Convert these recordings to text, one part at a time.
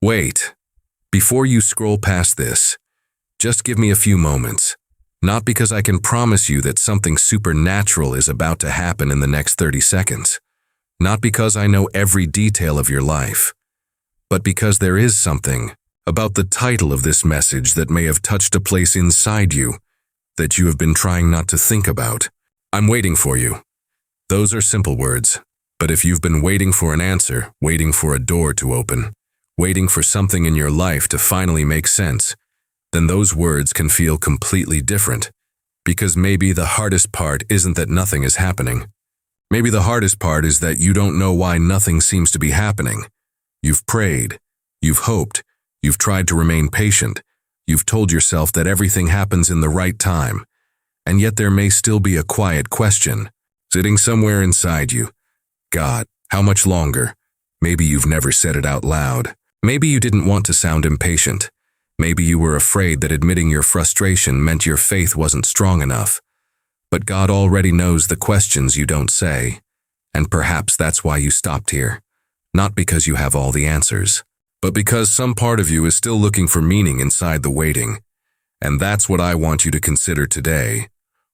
Wait. Before you scroll past this, just give me a few moments. Not because I can promise you that something supernatural is about to happen in the next 30 seconds. Not because I know every detail of your life. But because there is something about the title of this message that may have touched a place inside you that you have been trying not to think about. I'm waiting for you. Those are simple words. But if you've been waiting for an answer, waiting for a door to open, waiting for something in your life to finally make sense, then those words can feel completely different. Because maybe the hardest part isn't that nothing is happening. Maybe the hardest part is that you don't know why nothing seems to be happening. You've prayed, you've hoped, you've tried to remain patient, you've told yourself that everything happens in the right time, and yet there may still be a quiet question sitting somewhere inside you. God, how much longer? Maybe you've never said it out loud. Maybe you didn't want to sound impatient. Maybe you were afraid that admitting your frustration meant your faith wasn't strong enough. But God already knows the questions you don't say, and perhaps that's why you stopped here. Not because you have all the answers, but because some part of you is still looking for meaning inside the waiting. And that's what I want you to consider today.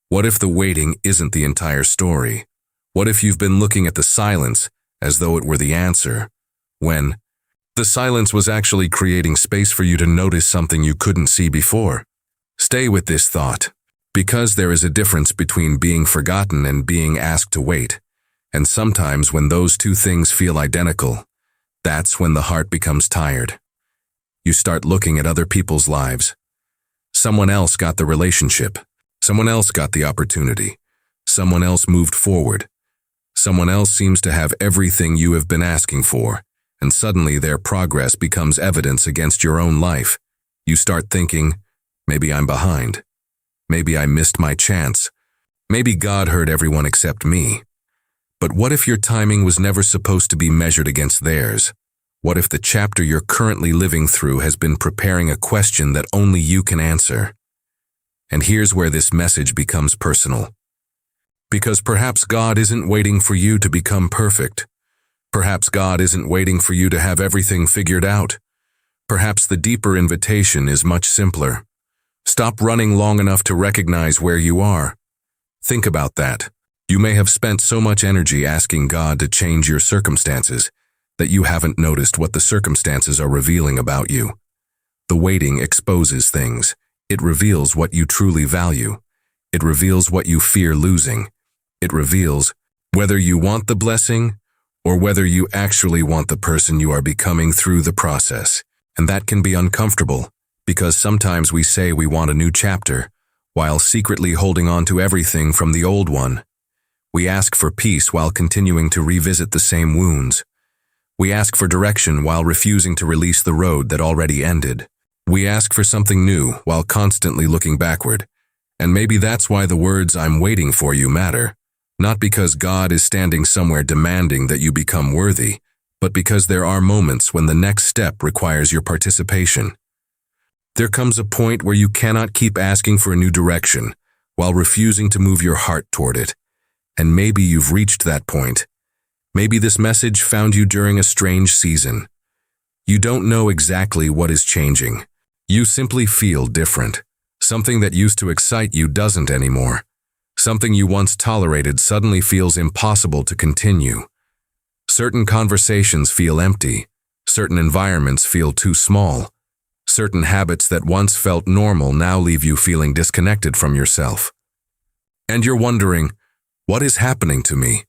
What if the waiting isn't the entire story? What if you've been looking at the silence as though it were the answer, when the silence was actually creating space for you to notice something you couldn't see before? Stay with this thought, because there is a difference between being forgotten and being asked to wait. And sometimes when those two things feel identical, that's when the heart becomes tired. You start looking at other people's lives. Someone else got the relationship. Someone else got the opportunity. Someone else moved forward. Someone else seems to have everything you have been asking for, and suddenly their progress becomes evidence against your own life. You start thinking, maybe I'm behind. Maybe I missed my chance. Maybe God heard everyone except me. But what if your timing was never supposed to be measured against theirs? What if the chapter you're currently living through has been preparing a question that only you can answer? And here's where this message becomes personal. Because perhaps God isn't waiting for you to become perfect. Perhaps God isn't waiting for you to have everything figured out. Perhaps the deeper invitation is much simpler. Stop running long enough to recognize where you are. Think about that. You may have spent so much energy asking God to change your circumstances that you haven't noticed what the circumstances are revealing about you. The waiting exposes things. It reveals what you truly value. It reveals what you fear losing. It reveals whether you want the blessing or whether you actually want the person you are becoming through the process. And that can be uncomfortable, because sometimes we say we want a new chapter, while secretly holding on to everything from the old one. We ask for peace while continuing to revisit the same wounds. We ask for direction while refusing to release the road that already ended. We ask for something new while constantly looking backward. And maybe that's why the words "I'm waiting for you" matter. Not because God is standing somewhere demanding that you become worthy, but because there are moments when the next step requires your participation. There comes a point where you cannot keep asking for a new direction while refusing to move your heart toward it. And maybe you've reached that point. Maybe this message found you during a strange season. You don't know exactly what is changing. You simply feel different. Something that used to excite you doesn't anymore. Something you once tolerated suddenly feels impossible to continue. Certain conversations feel empty. Certain environments feel too small. Certain habits that once felt normal now leave you feeling disconnected from yourself. And you're wondering, what is happening to me?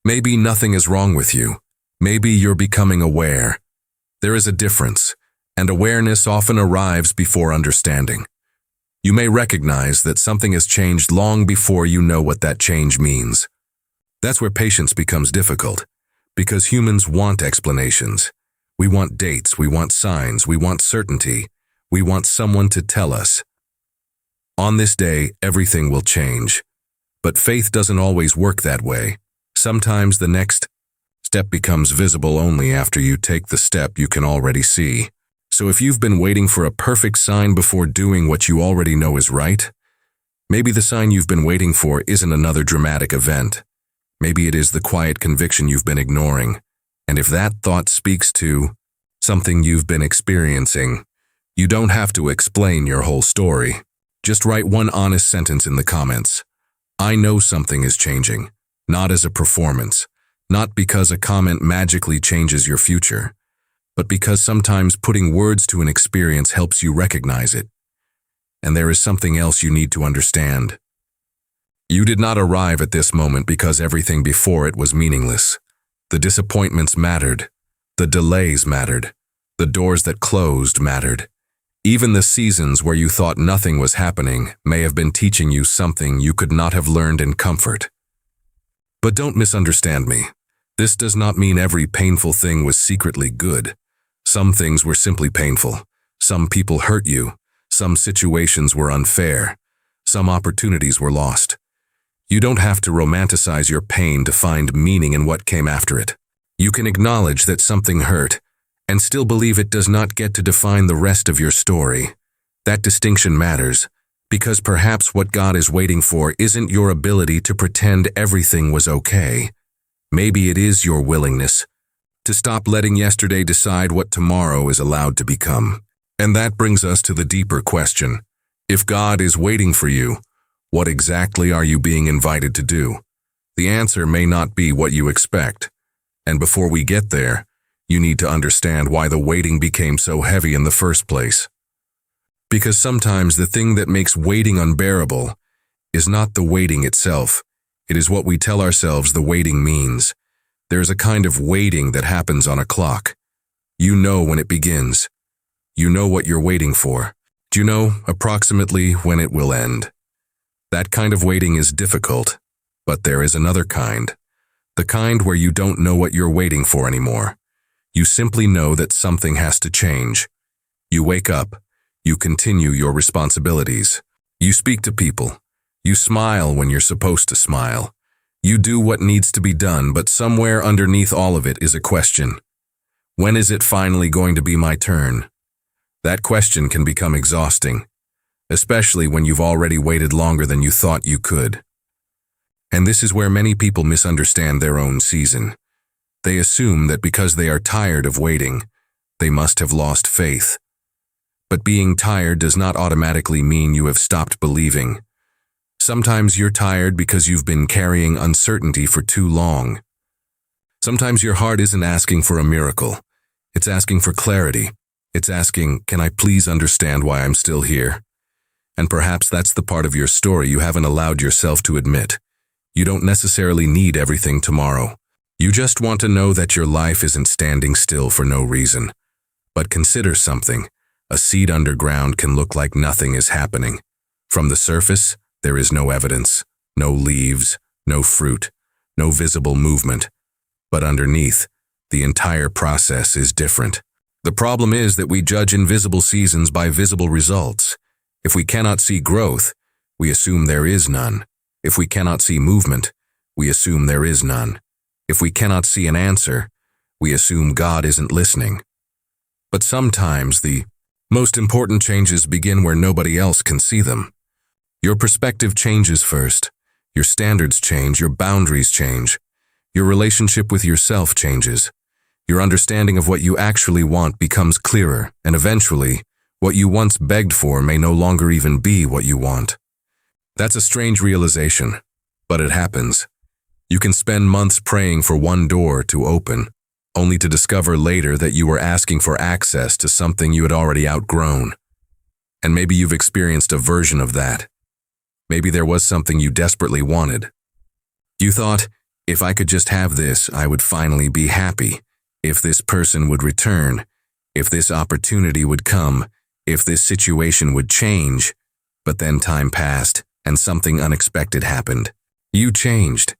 Maybe nothing is wrong with you. Maybe you're becoming aware. There is a difference, and awareness often arrives before understanding. You may recognize that something has changed long before you know what that change means. That's where patience becomes difficult, because humans want explanations. We want dates, we want signs, we want certainty. We want someone to tell us. On this day, everything will change. But faith doesn't always work that way. Sometimes the next step becomes visible only after you take the step you can already see. So if you've been waiting for a perfect sign before doing what you already know is right, maybe the sign you've been waiting for isn't another dramatic event. Maybe it is the quiet conviction you've been ignoring. And if that thought speaks to something you've been experiencing. You don't have to explain your whole story. Just write one honest sentence in the comments. I know something is changing, not as a performance, not because a comment magically changes your future, but because sometimes putting words to an experience helps you recognize it. And there is something else you need to understand. You did not arrive at this moment because everything before it was meaningless. The disappointments mattered. The delays mattered. The doors that closed mattered. Even the seasons where you thought nothing was happening may have been teaching you something you could not have learned in comfort. But don't misunderstand me. This does not mean every painful thing was secretly good. Some things were simply painful. Some people hurt you. Some situations were unfair. Some opportunities were lost. You don't have to romanticize your pain to find meaning in what came after it. You can acknowledge that something hurt, and still believe it does not get to define the rest of your story. That distinction matters, because perhaps what God is waiting for isn't your ability to pretend everything was okay. Maybe it is your willingness to stop letting yesterday decide what tomorrow is allowed to become. And that brings us to the deeper question. If God is waiting for you, what exactly are you being invited to do? The answer may not be what you expect. And before we get there, you need to understand why the waiting became so heavy in the first place. Because sometimes the thing that makes waiting unbearable is not the waiting itself. It is what we tell ourselves the waiting means. There is a kind of waiting that happens on a clock. You know when it begins. You know what you're waiting for. Do you know approximately when it will end? That kind of waiting is difficult, but there is another kind. The kind where you don't know what you're waiting for anymore. You simply know that something has to change. You wake up. You continue your responsibilities. You speak to people. You smile when you're supposed to smile. You do what needs to be done, but somewhere underneath all of it is a question. When is it finally going to be my turn? That question can become exhausting, especially when you've already waited longer than you thought you could. And this is where many people misunderstand their own season. They assume that because they are tired of waiting, they must have lost faith. But being tired does not automatically mean you have stopped believing. Sometimes you're tired because you've been carrying uncertainty for too long. Sometimes your heart isn't asking for a miracle. It's asking for clarity. It's asking, can I please understand why I'm still here? And perhaps that's the part of your story you haven't allowed yourself to admit. You don't necessarily need everything tomorrow. You just want to know that your life isn't standing still for no reason. But consider something. A seed underground can look like nothing is happening. From the surface, there is no evidence, no leaves, no fruit, no visible movement. But underneath, the entire process is different. The problem is that we judge invisible seasons by visible results. If we cannot see growth, we assume there is none. If we cannot see movement, we assume there is none. If we cannot see an answer, we assume God isn't listening. But sometimes the most important changes begin where nobody else can see them. Your perspective changes first. Your standards change, your boundaries change. Your relationship with yourself changes. Your understanding of what you actually want becomes clearer, and eventually, what you once begged for may no longer even be what you want. That's a strange realization, but it happens. You can spend months praying for one door to open, only to discover later that you were asking for access to something you had already outgrown. And maybe you've experienced a version of that. Maybe there was something you desperately wanted. You thought, if I could just have this, I would finally be happy. If this person would return, if this opportunity would come, if this situation would change. But then time passed, and something unexpected happened. You changed.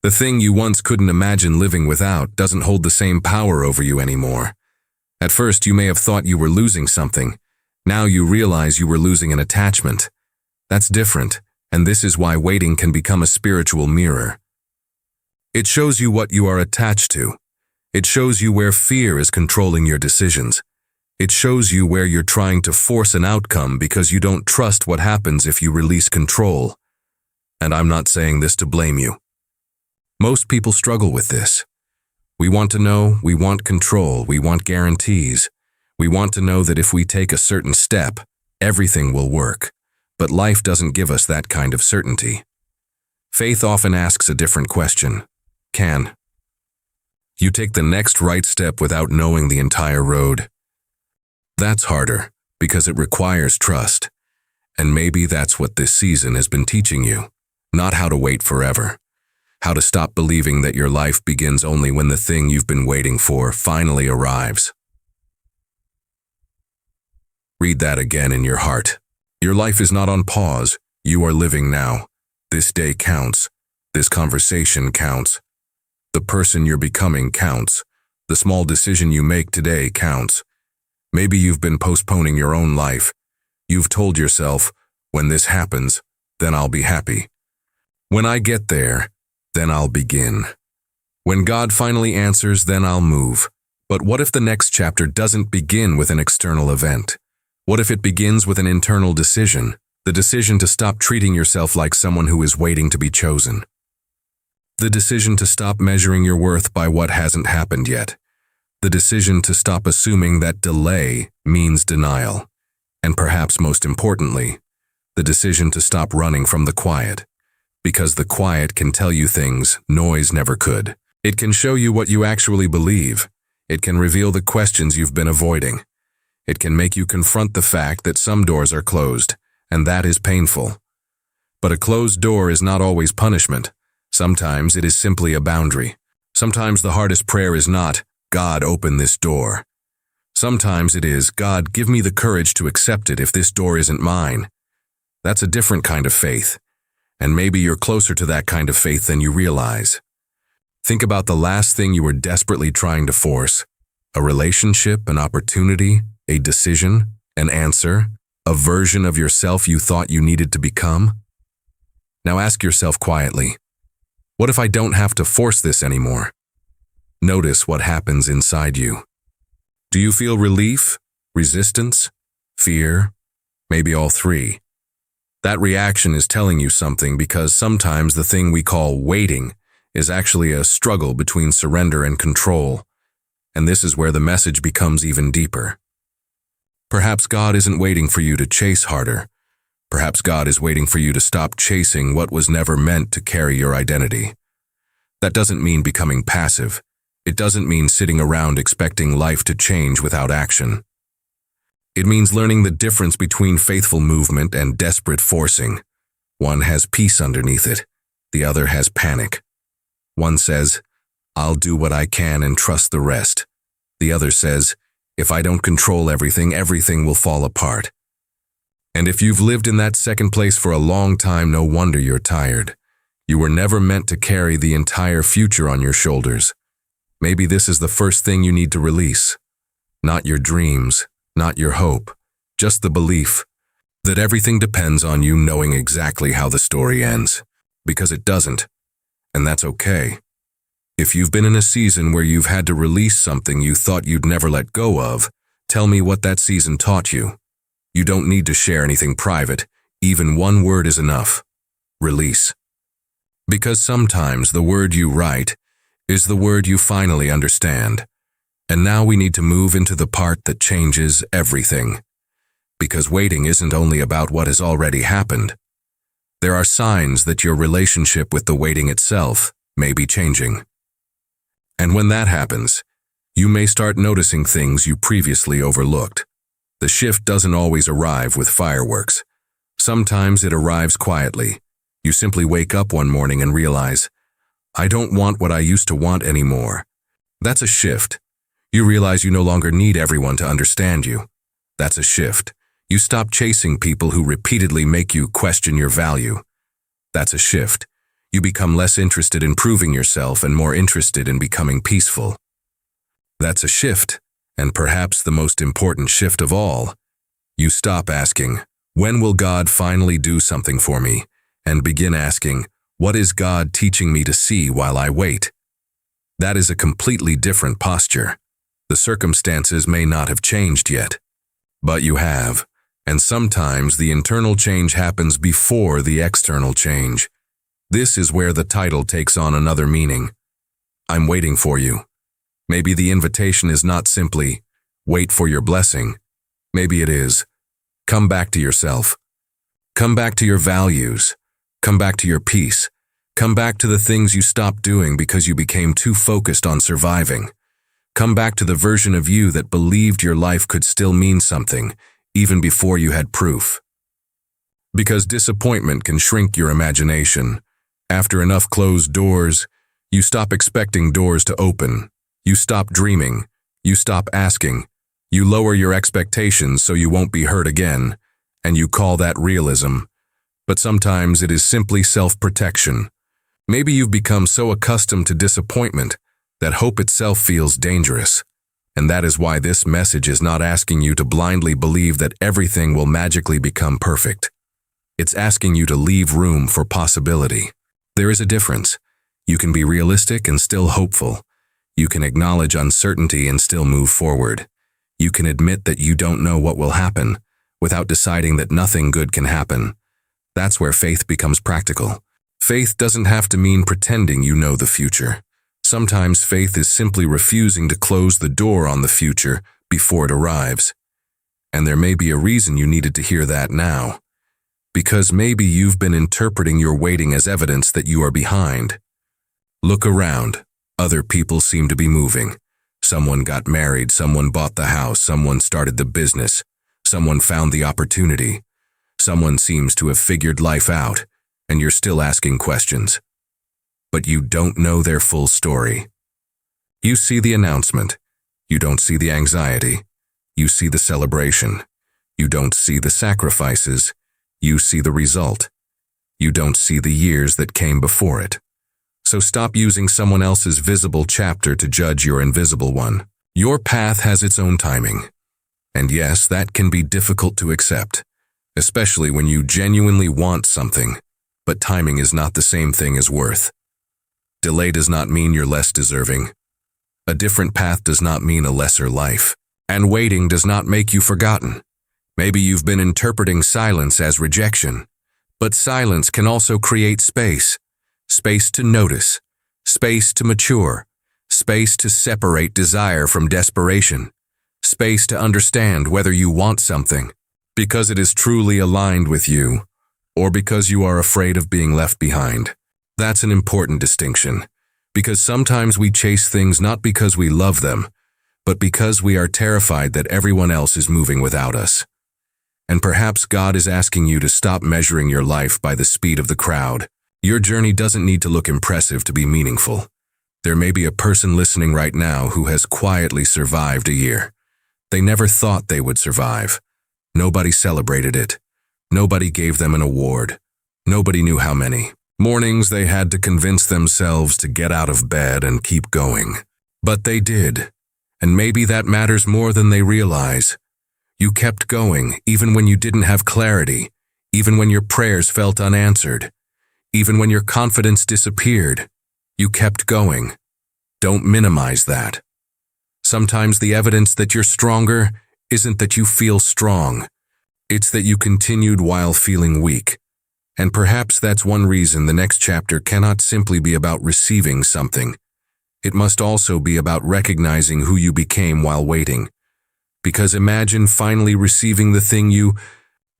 The thing you once couldn't imagine living without doesn't hold the same power over you anymore. At first, you may have thought you were losing something. Now you realize you were losing an attachment. That's different, and this is why waiting can become a spiritual mirror. It shows you what you are attached to. It shows you where fear is controlling your decisions. It shows you where you're trying to force an outcome because you don't trust what happens if you release control. And I'm not saying this to blame you. Most people struggle with this. We want to know, we want control, we want guarantees. We want to know that if we take a certain step, everything will work. But life doesn't give us that kind of certainty. Faith often asks a different question. Can you take the next right step without knowing the entire road? That's harder, because it requires trust. And maybe that's what this season has been teaching you. Not how to wait forever. How to stop believing that your life begins only when the thing you've been waiting for finally arrives. Read that again in your heart. Your life is not on pause. You are living now. This day counts. This conversation counts. The person you're becoming counts. The small decision you make today counts. Maybe you've been postponing your own life. You've told yourself, when this happens, then I'll be happy. When I get there, then I'll begin. When God finally answers, then I'll move. But what if the next chapter doesn't begin with an external event? What if it begins with an internal decision? The decision to stop treating yourself like someone who is waiting to be chosen. The decision to stop measuring your worth by what hasn't happened yet. The decision to stop assuming that delay means denial. And perhaps most importantly, the decision to stop running from the quiet. Because the quiet can tell you things noise never could. It can show you what you actually believe. It can reveal the questions you've been avoiding. It can make you confront the fact that some doors are closed, and that is painful. But a closed door is not always punishment. Sometimes it is simply a boundary. Sometimes the hardest prayer is not, God, open this door. Sometimes it is, God, give me the courage to accept it if this door isn't mine. That's a different kind of faith. And maybe you're closer to that kind of faith than you realize. Think about the last thing you were desperately trying to force. A relationship, an opportunity, a decision, an answer, a version of yourself you thought you needed to become? Now ask yourself quietly, what if I don't have to force this anymore? Notice what happens inside you. Do you feel relief, resistance, fear, maybe all three? That reaction is telling you something because sometimes the thing we call waiting is actually a struggle between surrender and control. And this is where the message becomes even deeper. Perhaps God isn't waiting for you to chase harder. Perhaps God is waiting for you to stop chasing what was never meant to carry your identity. That doesn't mean becoming passive. It doesn't mean sitting around expecting life to change without action. It means learning the difference between faithful movement and desperate forcing. One has peace underneath it. The other has panic. One says, I'll do what I can and trust the rest. The other says, if I don't control everything, everything will fall apart. And if you've lived in that second place for a long time, no wonder you're tired. You were never meant to carry the entire future on your shoulders. Maybe this is the first thing you need to release. Not your dreams, not your hope, just the belief that everything depends on you knowing exactly how the story ends. Because it doesn't, and that's okay. If you've been in a season where you've had to release something you thought you'd never let go of, tell me what that season taught you. You don't need to share anything private. Even one word is enough. Release. Because sometimes the word you write is the word you finally understand. And now we need to move into the part that changes everything. Because waiting isn't only about what has already happened. There are signs that your relationship with the waiting itself may be changing. And when that happens, you may start noticing things you previously overlooked. The shift doesn't always arrive with fireworks. Sometimes it arrives quietly. You simply wake up one morning and realize, I don't want what I used to want anymore. That's a shift. You realize you no longer need everyone to understand you. That's a shift. You stop chasing people who repeatedly make you question your value. That's a shift. You become less interested in proving yourself and more interested in becoming peaceful. That's a shift, and perhaps the most important shift of all. You stop asking, when will God finally do something for me? And begin asking, what is God teaching me to see while I wait? That is a completely different posture. The circumstances may not have changed yet, but you have. And sometimes the internal change happens before the external change. This is where the title takes on another meaning. I'm waiting for you. Maybe the invitation is not simply, wait for your blessing. Maybe it is, come back to yourself. Come back to your values. Come back to your peace. Come back to the things you stopped doing because you became too focused on surviving. Come back to the version of you that believed your life could still mean something, even before you had proof. Because disappointment can shrink your imagination. After enough closed doors, you stop expecting doors to open. You stop dreaming. You stop asking. You lower your expectations so you won't be hurt again, and you call that realism. But sometimes it is simply self-protection. Maybe you've become so accustomed to disappointment that hope itself feels dangerous. And that is why this message is not asking you to blindly believe that everything will magically become perfect. It's asking you to leave room for possibility. There is a difference. You can be realistic and still hopeful. You can acknowledge uncertainty and still move forward. You can admit that you don't know what will happen without deciding that nothing good can happen. That's where faith becomes practical. Faith doesn't have to mean pretending you know the future. Sometimes faith is simply refusing to close the door on the future before it arrives. And there may be a reason you needed to hear that now. Because maybe you've been interpreting your waiting as evidence that you are behind. Look around. Other people seem to be moving. Someone got married, someone bought the house, someone started the business, someone found the opportunity. Someone seems to have figured life out, and you're still asking questions. But you don't know their full story. You see the announcement. You don't see the anxiety. You see the celebration. You don't see the sacrifices. You see the result. You don't see the years that came before it. So stop using someone else's visible chapter to judge your invisible one. Your path has its own timing. And yes, that can be difficult to accept, especially when you genuinely want something, but timing is not the same thing as worth. Delay does not mean you're less deserving. A different path does not mean a lesser life. And waiting does not make you forgotten. Maybe you've been interpreting silence as rejection, but silence can also create space. Space to notice, space to mature, space to separate desire from desperation, space to understand whether you want something because it is truly aligned with you or because you are afraid of being left behind. That's an important distinction, because sometimes we chase things not because we love them, but because we are terrified that everyone else is moving without us. And perhaps God is asking you to stop measuring your life by the speed of the crowd. Your journey doesn't need to look impressive to be meaningful. There may be a person listening right now who has quietly survived a year. They never thought they would survive. Nobody celebrated it. Nobody gave them an award. Nobody knew how many mornings they had to convince themselves to get out of bed and keep going. But they did. And maybe that matters more than they realize. You kept going even when you didn't have clarity, even when your prayers felt unanswered. Even when your confidence disappeared, you kept going. Don't minimize that. Sometimes the evidence that you're stronger isn't that you feel strong. It's that you continued while feeling weak. And perhaps that's one reason the next chapter cannot simply be about receiving something. It must also be about recognizing who you became while waiting. Because imagine finally receiving the thing you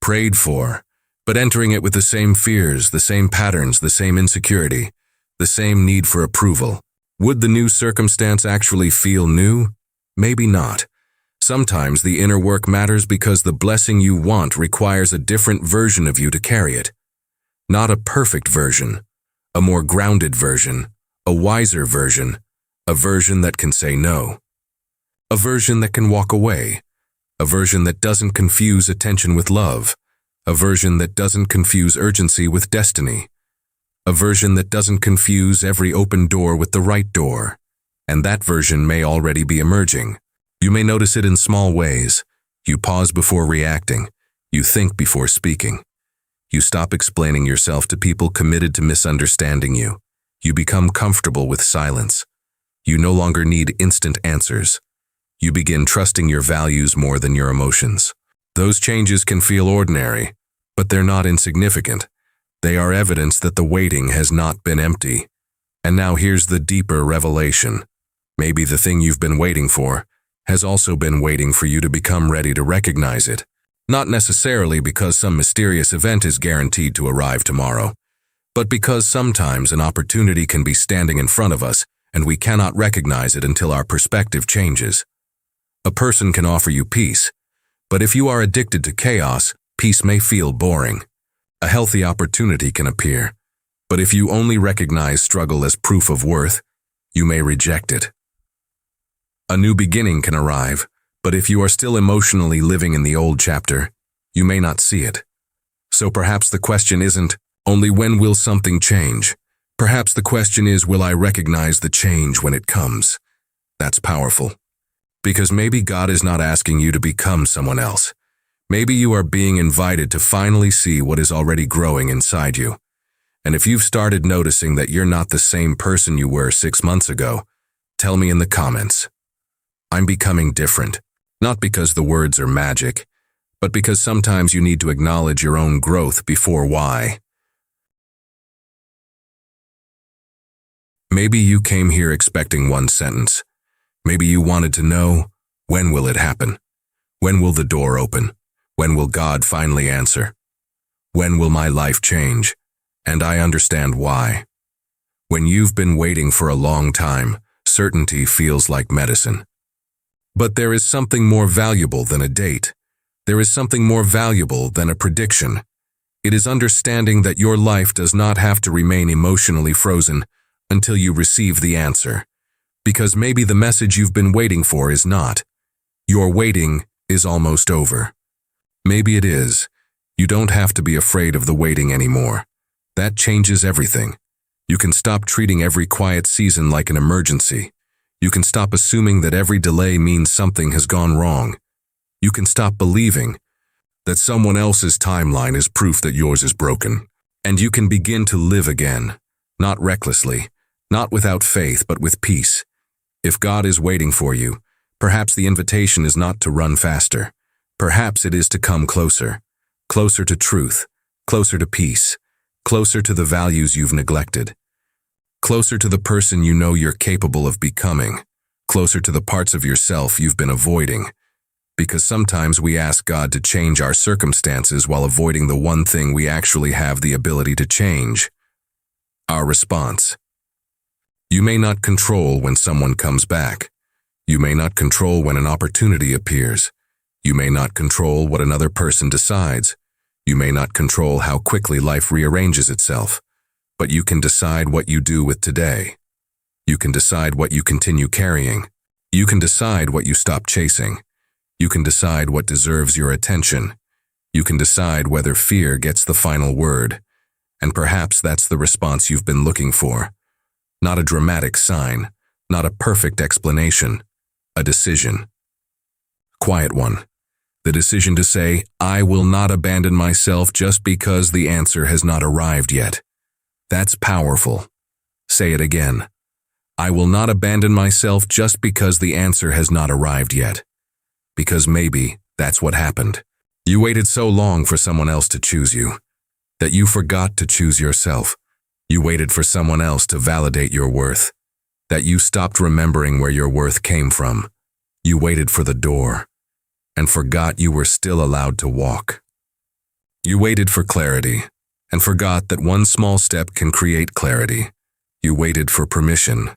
prayed for, but entering it with the same fears, the same patterns, the same insecurity, the same need for approval. Would the new circumstance actually feel new? Maybe not. Sometimes the inner work matters because the blessing you want requires a different version of you to carry it. Not a perfect version, a more grounded version, a wiser version, a version that can say no. A version that can walk away, a version that doesn't confuse attention with love, a version that doesn't confuse urgency with destiny, a version that doesn't confuse every open door with the right door. And that version may already be emerging. You may notice it in small ways. You pause before reacting. You think before speaking. You stop explaining yourself to people committed to misunderstanding you. You become comfortable with silence. You no longer need instant answers. You begin trusting your values more than your emotions. Those changes can feel ordinary, but they're not insignificant. They are evidence that the waiting has not been empty. And now here's the deeper revelation. Maybe the thing you've been waiting for has also been waiting for you to become ready to recognize it. Not necessarily because some mysterious event is guaranteed to arrive tomorrow, but because sometimes an opportunity can be standing in front of us and we cannot recognize it until our perspective changes. A person can offer you peace, but if you are addicted to chaos, peace may feel boring. A healthy opportunity can appear, but if you only recognize struggle as proof of worth, you may reject it. A new beginning can arrive, but if you are still emotionally living in the old chapter, you may not see it. So perhaps the question isn't only when will something change. Perhaps the question is, will I recognize the change when it comes? That's powerful. Because maybe God is not asking you to become someone else. Maybe you are being invited to finally see what is already growing inside you. And if you've started noticing that you're not the same person you were 6 months ago, tell me in the comments. I'm becoming different, not because the words are magic, but because sometimes you need to acknowledge your own growth before why. Maybe you came here expecting one sentence. Maybe you wanted to know, when will it happen? When will the door open? When will God finally answer? When will my life change? And I understand why. When you've been waiting for a long time, certainty feels like medicine. But there is something more valuable than a date. There is something more valuable than a prediction. It is understanding that your life does not have to remain emotionally frozen until you receive the answer. Because maybe the message you've been waiting for is not. Your waiting is almost over. Maybe it is. You don't have to be afraid of the waiting anymore. That changes everything. You can stop treating every quiet season like an emergency. You can stop assuming that every delay means something has gone wrong. You can stop believing that someone else's timeline is proof that yours is broken. And you can begin to live again, not recklessly, not without faith, but with peace. If God is waiting for you, perhaps the invitation is not to run faster. Perhaps it is to come closer, closer to truth, closer to peace, closer to the values you've neglected, closer to the person you know you're capable of becoming, closer to the parts of yourself you've been avoiding. Because sometimes we ask God to change our circumstances while avoiding the one thing we actually have the ability to change: our response. You may not control when someone comes back. You may not control when an opportunity appears. You may not control what another person decides. You may not control how quickly life rearranges itself. But you can decide what you do with today. You can decide what you continue carrying. You can decide what you stop chasing. You can decide what deserves your attention. You can decide whether fear gets the final word. And perhaps that's the response you've been looking for. Not a dramatic sign, not a perfect explanation, a decision. Quiet one. The decision to say, I will not abandon myself just because the answer has not arrived yet. That's powerful. Say it again. I will not abandon myself just because the answer has not arrived yet. Because maybe that's what happened. You waited so long for someone else to choose you that you forgot to choose yourself. You waited for someone else to validate your worth, that you stopped remembering where your worth came from. You waited for the door and forgot you were still allowed to walk. You waited for clarity and forgot that one small step can create clarity. You waited for permission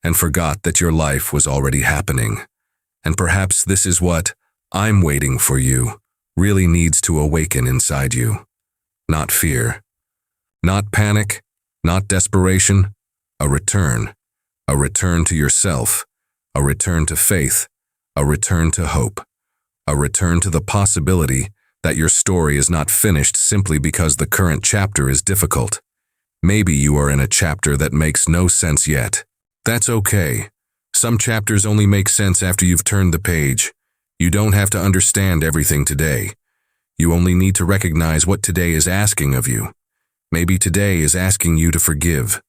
and forgot that your life was already happening. And perhaps this is what I'm waiting for you really needs to awaken inside you. Not fear, not panic, not desperation, a return to yourself, a return to faith, a return to hope, a return to the possibility that your story is not finished simply because the current chapter is difficult. Maybe you are in a chapter that makes no sense yet. That's okay. Some chapters only make sense after you've turned the page. You don't have to understand everything today. You only need to recognize what today is asking of you. Maybe today is asking you to forgive.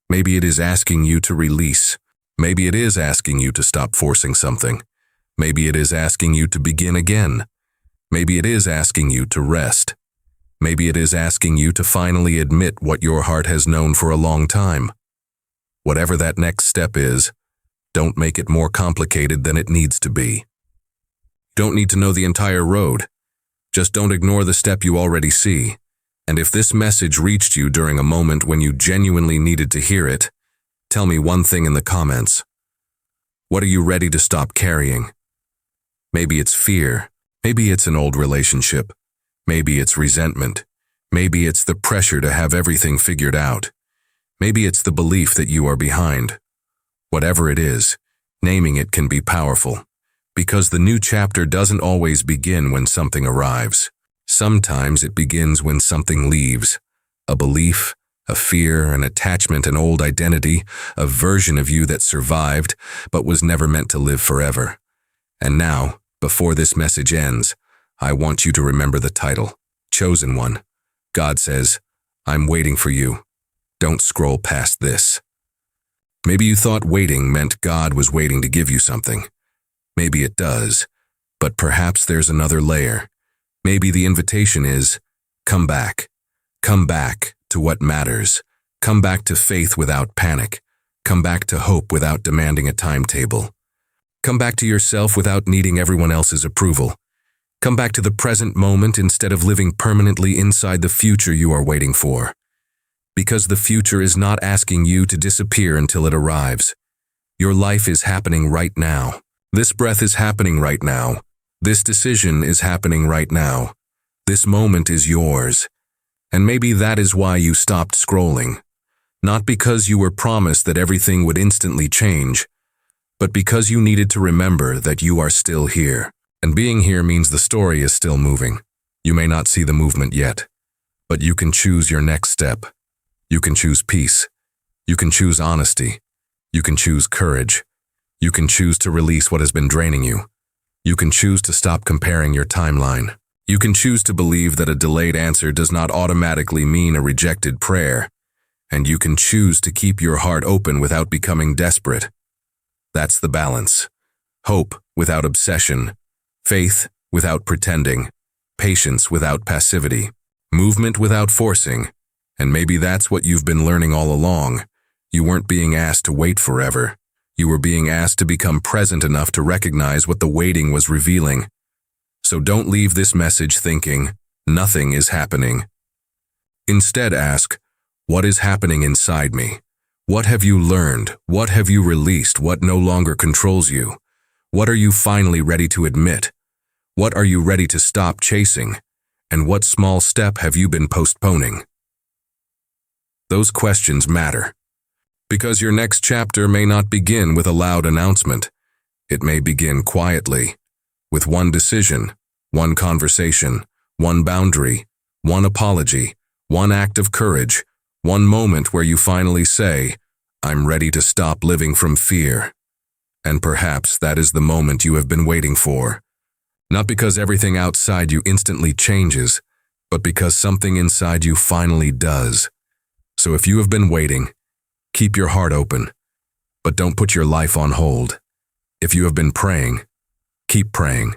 Maybe it is asking you to release. Maybe it is asking you to stop forcing something. Maybe it is asking you to begin again. Maybe it is asking you to rest. Maybe it is asking you to finally admit what your heart has known for a long time. Whatever that next step is, Don't make it more complicated than it needs to be. Don't need to know the entire road. Just don't ignore the step you already see. And if this message reached you during a moment when you genuinely needed to hear it, tell me one thing in the comments. What are you ready to stop carrying? Maybe it's fear. Maybe it's an old relationship. Maybe it's resentment. Maybe it's the pressure to have everything figured out. Maybe it's the belief that you are behind. Whatever it is, naming it can be powerful, because the new chapter doesn't always begin when something arrives. Sometimes it begins when something leaves. A belief, a fear, an attachment, an old identity, a version of you that survived but was never meant to live forever. And now, before this message ends, I want you to remember the title, Chosen One. God says, I'm waiting for you. Don't scroll past this. Maybe you thought waiting meant God was waiting to give you something. Maybe it does, but perhaps there's another layer. Maybe the invitation is, come back. Come back to what matters. Come back to faith without panic. Come back to hope without demanding a timetable. Come back to yourself without needing everyone else's approval. Come back to the present moment instead of living permanently inside the future you are waiting for. Because the future is not asking you to disappear until it arrives. Your life is happening right now. This breath is happening right now. This decision is happening right now. This moment is yours. And maybe that is why you stopped scrolling. Not because you were promised that everything would instantly change, but because you needed to remember that you are still here. And being here means the story is still moving. You may not see the movement yet, but you can choose your next step. You can choose peace. You can choose honesty. You can choose courage. You can choose to release what has been draining you. You can choose to stop comparing your timeline. You can choose to believe that a delayed answer does not automatically mean a rejected prayer. And you can choose to keep your heart open without becoming desperate. That's the balance. Hope without obsession. Faith without pretending. Patience without passivity. Movement without forcing. And maybe that's what you've been learning all along. You weren't being asked to wait forever. You were being asked to become present enough to recognize what the waiting was revealing. So don't leave this message thinking, nothing is happening. Instead ask, what is happening inside me? What have you learned? What have you released? What no longer controls you? What are you finally ready to admit? What are you ready to stop chasing? And what small step have you been postponing? Those questions matter. Because your next chapter may not begin with a loud announcement. It may begin quietly, with one decision, one conversation, one boundary, one apology, one act of courage, one moment where you finally say, I'm ready to stop living from fear. And perhaps that is the moment you have been waiting for. Not because everything outside you instantly changes, but because something inside you finally does. So if you have been waiting, keep your heart open, but don't put your life on hold. If you have been praying, keep praying,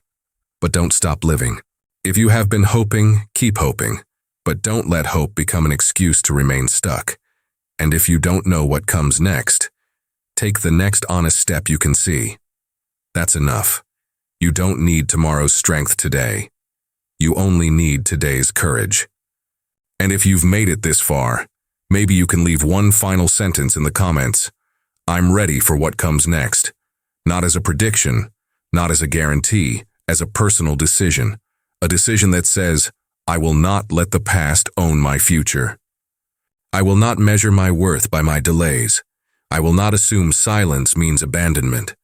but don't stop living. If you have been hoping, keep hoping, but don't let hope become an excuse to remain stuck. And if you don't know what comes next, take the next honest step you can see. That's enough. You don't need tomorrow's strength today. You only need today's courage. And if you've made it this far, maybe you can leave one final sentence in the comments. I'm ready for what comes next. Not as a prediction, not as a guarantee, as a personal decision. A decision that says, I will not let the past own my future. I will not measure my worth by my delays. I will not assume silence means abandonment.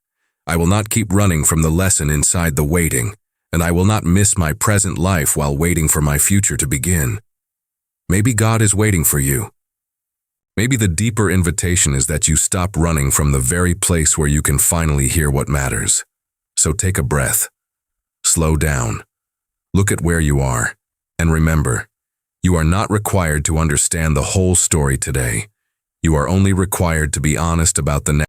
I will not keep running from the lesson inside the waiting, and I will not miss my present life while waiting for my future to begin. Maybe God is waiting for you. Maybe the deeper invitation is that you stop running from the very place where you can finally hear what matters. So take a breath. Slow down. Look at where you are. And remember, you are not required to understand the whole story today. You are only required to be honest about the next.